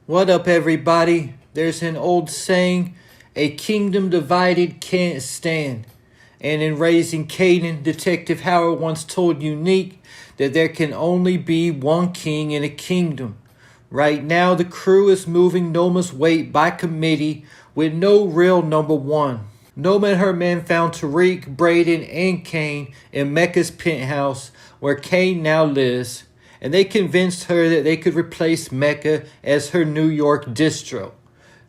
What up, everybody? There's an old saying, a kingdom divided can't stand. And in Raising Kane, Detective Howard once told Unique that there can only be one king in a kingdom. Right now, the crew is moving Noma's weight by committee with no real number one. Noma and her men found Tariq, Braden, and Kane in Mecca's penthouse where Kane now lives, and they convinced her that they could replace Mecca as her New York distro.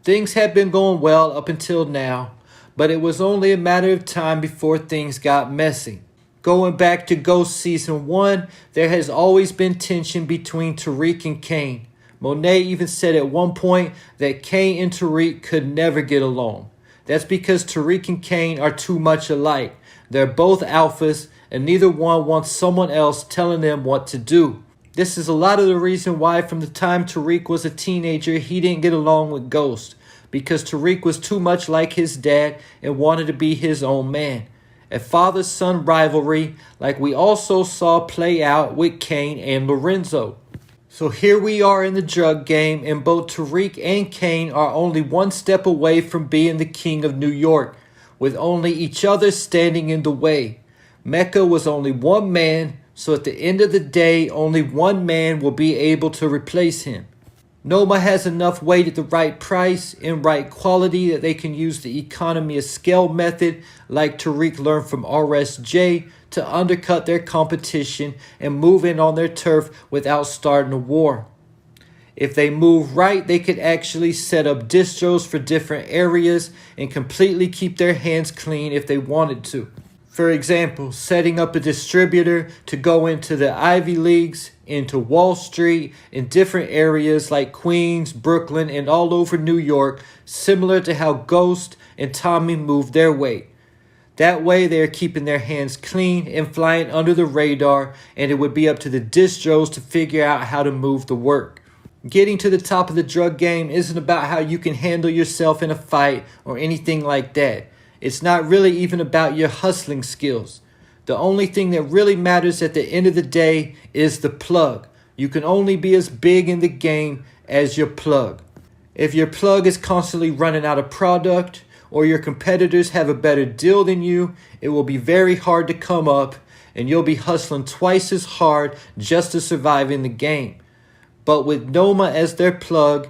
Things had been going well up until now, but it was only a matter of time before things got messy. Going back to Ghost Season 1, there has always been tension between Tariq and Kane. Monet even said at one point that Kane and Tariq could never get along. That's because Tariq and Kane are too much alike. They're both alphas, and neither one wants someone else telling them what to do. This is a lot of the reason why from the time Tariq was a teenager, he didn't get along with Ghost, because Tariq was too much like his dad and wanted to be his own man. A father-son rivalry like we also saw play out with Kane and Lorenzo. So here we are in the drug game, and both Tariq and Kane are only one step away from being the king of New York, with only each other standing in the way. Mecca was only one man, so at the end of the day, only one man will be able to replace him. Noma has enough weight at the right price and right quality that they can use the economy of scale method like Tariq learned from RSJ to undercut their competition and move in on their turf without starting a war. If they move right, they could actually set up distros for different areas and completely keep their hands clean if they wanted to. For example, setting up a distributor to go into the Ivy Leagues, into Wall Street, in different areas like Queens, Brooklyn, and all over New York, similar to how Ghost and Tommy moved their weight. That way they are keeping their hands clean and flying under the radar, and it would be up to the distros to figure out how to move the work. Getting to the top of the drug game isn't about how you can handle yourself in a fight or anything like that. It's not really even about your hustling skills. The only thing that really matters at the end of the day is the plug. You can only be as big in the game as your plug. If your plug is constantly running out of product, or your competitors have a better deal than you, it will be very hard to come up, and you'll be hustling twice as hard just to survive in the game. But with Noma as their plug,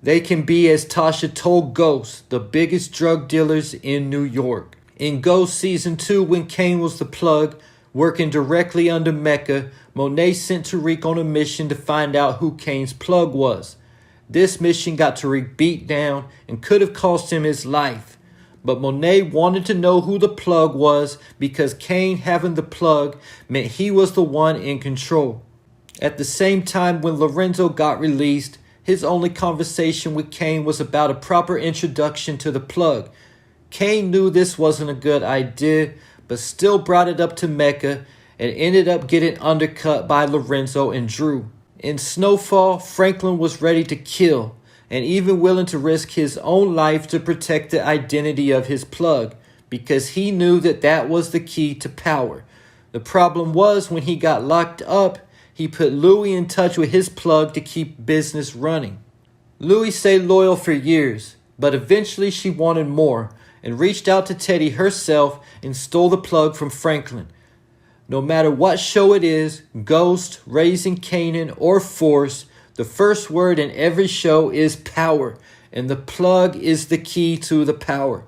they can be, as Tasha told Ghost, the biggest drug dealers in New York. In Ghost Season 2, when Kane was the plug, working directly under Mecca, Monet sent Tariq on a mission to find out who Kane's plug was. This mission got Tariq beat down and could have cost him his life. But Monet wanted to know who the plug was because Kane having the plug meant he was the one in control. At the same time, when Lorenzo got released, his only conversation with Kane was about a proper introduction to the plug. Kane knew this wasn't a good idea, but still brought it up to Mecca and ended up getting undercut by Lorenzo and Drew. In Snowfall, Franklin was ready to kill and even willing to risk his own life to protect the identity of his plug because he knew that that was the key to power. The problem was when he got locked up, he put Louie in touch with his plug to keep business running. Louie stayed loyal for years, but eventually she wanted more and reached out to Teddy herself and stole the plug from Franklin. No matter what show it is, Ghost, Raising Kanan, or Force, the first word in every show is power, and the plug is the key to the power.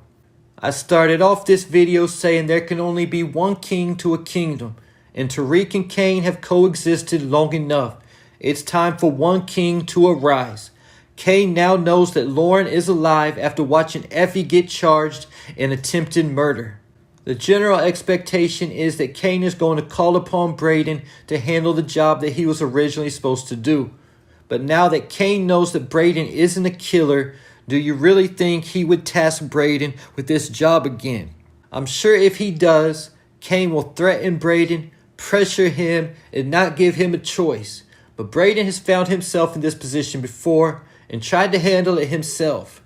I started off this video saying there can only be one king to a kingdom, and Tariq and Kane have coexisted long enough. It's time for one king to arise. Kane now knows that Lauren is alive after watching Effie get charged in attempted murder. The general expectation is that Kane is going to call upon Braden to handle the job that he was originally supposed to do. But now that Kane knows that Braden isn't a killer, do you really think he would task Braden with this job again? I'm sure if he does, Kane will threaten Braden, pressure him, and not give him a choice. But Braden has found himself in this position before and tried to handle it himself.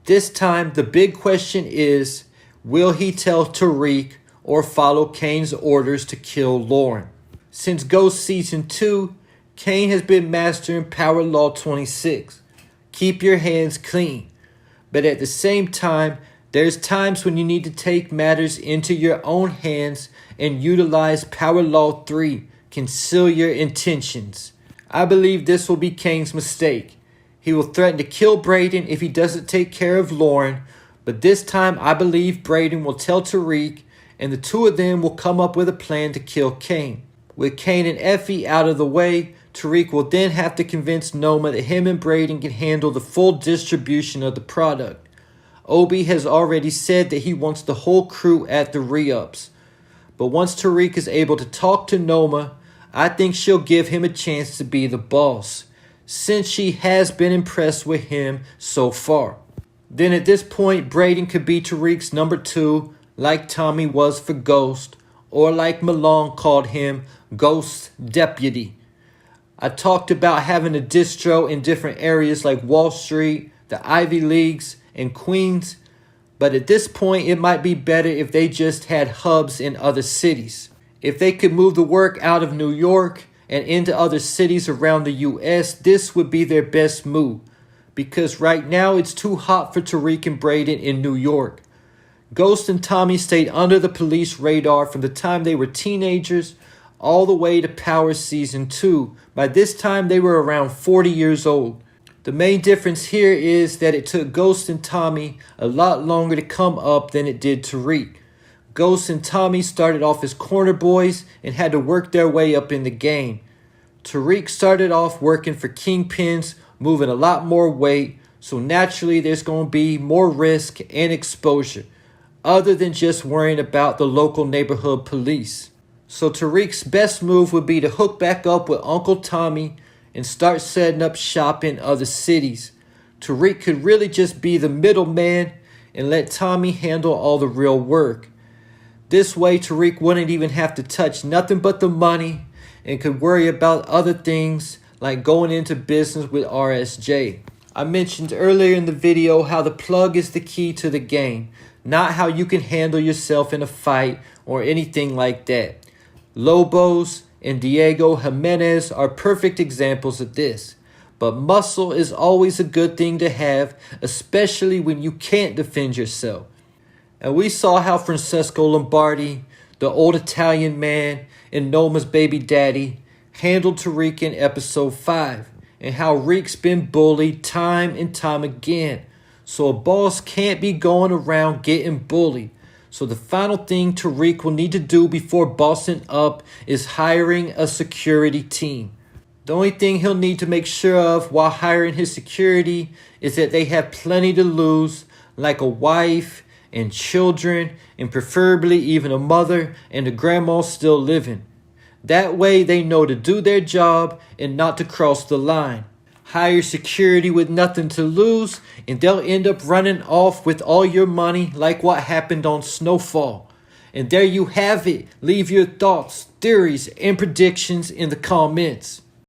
This time, the big question is, will he tell Tariq or follow Kane's orders to kill Lauren? Since Ghost Season 2, Kane has been mastering Power Law 26. Keep your hands clean. But at the same time, there's times when you need to take matters into your own hands and utilize Power Law 3, conceal your intentions. I believe this will be Kane's mistake. He will threaten to kill Braden if he doesn't take care of Lauren, but this time I believe Braden will tell Tariq, and the two of them will come up with a plan to kill Kane. With Kane and Effie out of the way, Tariq will then have to convince Noma that him and Braden can handle the full distribution of the product. Obi has already said that he wants the whole crew at the re-ups. But once Tariq is able to talk to Noma, I think she'll give him a chance to be the boss, since she has been impressed with him so far. Then at this point, Braden could be Tariq's number 2, like Tommy was for Ghost, or like Malone called him, Ghost Deputy. I talked about having a distro in different areas like Wall Street, the Ivy Leagues, and Queens, but at this point it might be better if they just had hubs in other cities. If they could move the work out of New York and into other cities around the US, this would be their best move, because right now it's too hot for Tariq and Braden in New York. Ghost and Tommy stayed under the police radar from the time they were teenagers all the way to Power Season 2. By this time they were around 40 years old. The main difference here is that it took Ghost and Tommy a lot longer to come up than it did Tariq. Ghost and Tommy started off as corner boys and had to work their way up in the game. Tariq started off working for kingpins, moving a lot more weight, so naturally there's going to be more risk and exposure, other than just worrying about the local neighborhood police. So Tariq's best move would be to hook back up with Uncle Tommy and start setting up shop in other cities. Tariq could really just be the middleman and let Tommy handle all the real work. This way Tariq wouldn't even have to touch nothing but the money and could worry about other things like going into business with RSJ. I mentioned earlier in the video how the plug is the key to the game, not how you can handle yourself in a fight or anything like that. Lobos and Diego Jimenez are perfect examples of this. But muscle is always a good thing to have, especially when you can't defend yourself. And we saw how Francesco Lombardi, the old Italian man and Noma's baby daddy, handled Tariq in episode 5, and how Reek's been bullied time and time again. So a boss can't be going around getting bullied. So the final thing Tariq will need to do before bossing up is hiring a security team. The only thing he'll need to make sure of while hiring his security is that they have plenty to lose, like a wife and children, and preferably even a mother and a grandma still living. That way they know to do their job and not to cross the line. Hire security with nothing to lose, and they'll end up running off with all your money like what happened on Snowfall. And there you have it. Leave your thoughts, theories, and predictions in the comments.